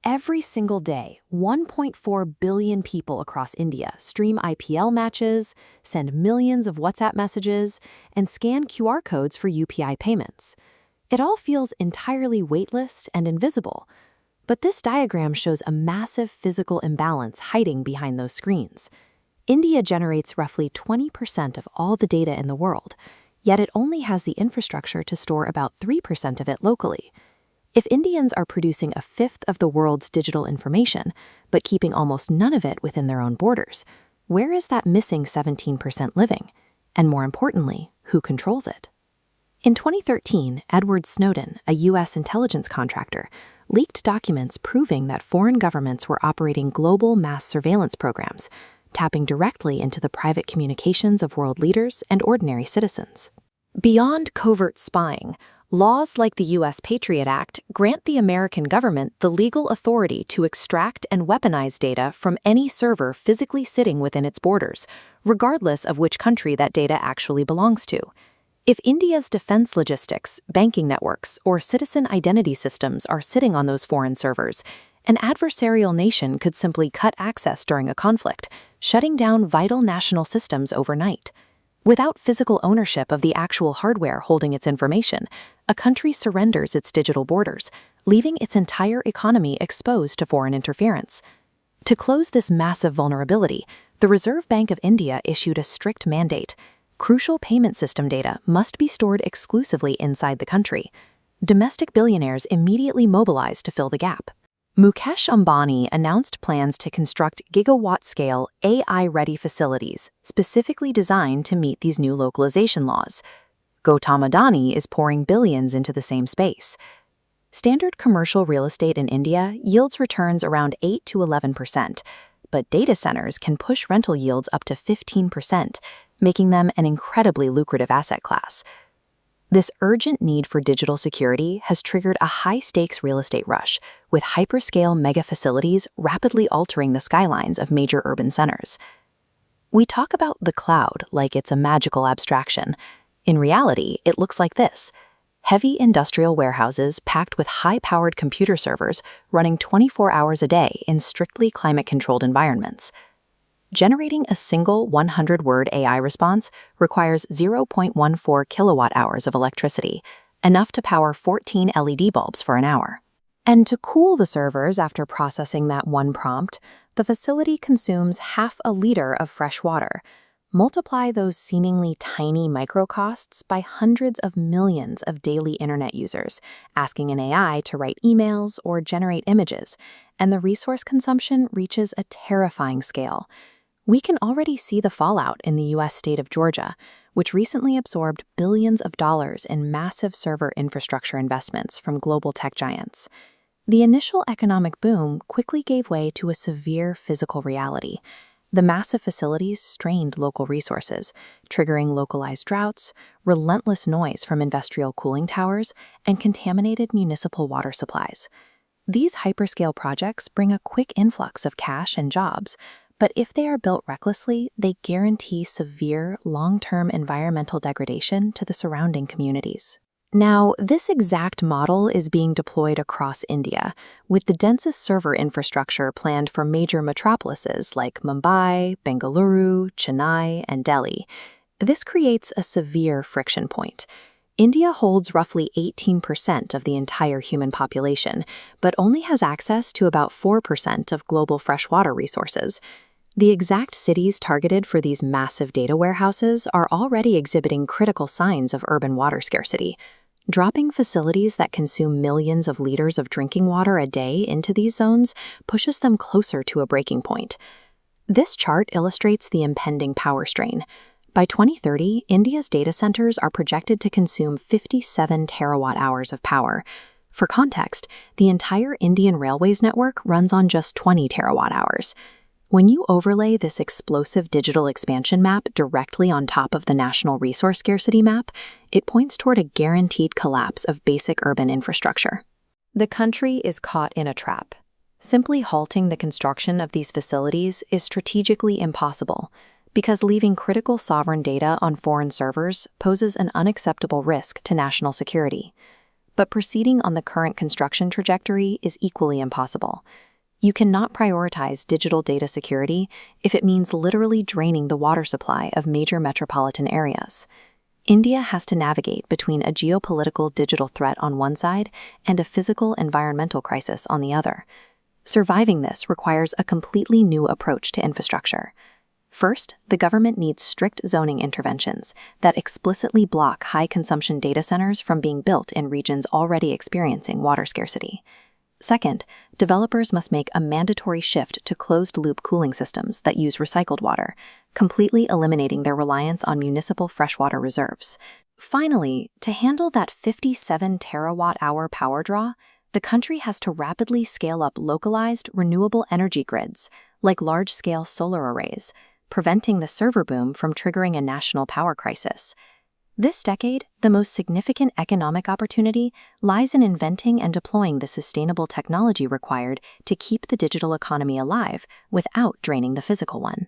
Every single day, 1.4 billion people across India stream IPL matches, send millions of WhatsApp messages, and scan QR codes for UPI payments. It all feels entirely weightless and invisible. But this diagram shows a massive physical imbalance hiding behind those screens. India generates roughly 20% of all the data in the world, yet it only has the infrastructure to store about 3% of it locally. If Indians are producing a fifth of the world's digital information, but keeping almost none of it within their own borders, where is that missing 17% living? And more importantly, who controls it? In 2013, Edward Snowden, a U.S. intelligence contractor, leaked documents proving that foreign governments were operating global mass surveillance programs, tapping directly into the private communications of world leaders and ordinary citizens. Beyond covert spying, laws like the U.S. Patriot Act grant the American government the legal authority to extract and weaponize data from any server physically sitting within its borders, regardless of which country that data actually belongs to. If India's defense logistics, banking networks, or citizen identity systems are sitting on those foreign servers, an adversarial nation could simply cut access during a conflict, shutting down vital national systems overnight. Without physical ownership of the actual hardware holding its information, a country surrenders its digital borders, leaving its entire economy exposed to foreign interference. To close this massive vulnerability, the Reserve Bank of India issued a strict mandate. Crucial payment system data must be stored exclusively inside the country. Domestic billionaires immediately mobilized to fill the gap. Mukesh Ambani announced plans to construct gigawatt-scale AI-ready facilities specifically designed to meet these new localization laws. Gautam Adani is pouring billions into the same space. Standard commercial real estate in India yields returns around 8 to 11%, but data centers can push rental yields up to 15%, making them an incredibly lucrative asset class. This urgent need for digital security has triggered a high-stakes real estate rush, with hyperscale mega facilities rapidly altering the skylines of major urban centers. We talk about the cloud like it's a magical abstraction. In reality, it looks like this: heavy industrial warehouses packed with high-powered computer servers running 24 hours a day in strictly climate-controlled environments. Generating a single 100-word AI response requires 0.14 kilowatt-hours of electricity, enough to power 14 LED bulbs for an hour. And to cool the servers after processing that one prompt, the facility consumes half a liter of fresh water. Multiply those seemingly tiny micro-costs by hundreds of millions of daily internet users, asking an AI to write emails or generate images, and the resource consumption reaches a terrifying scale. We can already see the fallout in the U.S. state of Georgia, which recently absorbed billions of dollars in massive server infrastructure investments from global tech giants. The initial economic boom quickly gave way to a severe physical reality. The massive facilities strained local resources, triggering localized droughts, relentless noise from industrial cooling towers, and contaminated municipal water supplies. These hyperscale projects bring a quick influx of cash and jobs, but if they are built recklessly, they guarantee severe, long-term environmental degradation to the surrounding communities. Now, this exact model is being deployed across India, with the densest server infrastructure planned for major metropolises like Mumbai, Bengaluru, Chennai, and Delhi. This creates a severe friction point. India holds roughly 18% of the entire human population, but only has access to about 4% of global freshwater resources. The exact cities targeted for these massive data warehouses are already exhibiting critical signs of urban water scarcity. Dropping facilities that consume millions of liters of drinking water a day into these zones pushes them closer to a breaking point. This chart illustrates the impending power strain. By 2030, India's data centers are projected to consume 57 terawatt-hours of power. For context, the entire Indian railways network runs on just 20 terawatt-hours. When you overlay this explosive digital expansion map directly on top of the national resource scarcity map, it points toward a guaranteed collapse of basic urban infrastructure. The country is caught in a trap. Simply halting the construction of these facilities is strategically impossible, because leaving critical sovereign data on foreign servers poses an unacceptable risk to national security. But proceeding on the current construction trajectory is equally impossible. You cannot prioritize digital data security if it means literally draining the water supply of major metropolitan areas. India has to navigate between a geopolitical digital threat on one side and a physical environmental crisis on the other. Surviving this requires a completely new approach to infrastructure. First, the government needs strict zoning interventions that explicitly block high-consumption data centers from being built in regions already experiencing water scarcity. Second, developers must make a mandatory shift to closed-loop cooling systems that use recycled water, completely eliminating their reliance on municipal freshwater reserves. Finally, to handle that 57 terawatt-hour power draw, the country has to rapidly scale up localized, renewable energy grids, like large-scale solar arrays, preventing the server boom from triggering a national power crisis. This decade, the most significant economic opportunity lies in inventing and deploying the sustainable technology required to keep the digital economy alive without draining the physical one.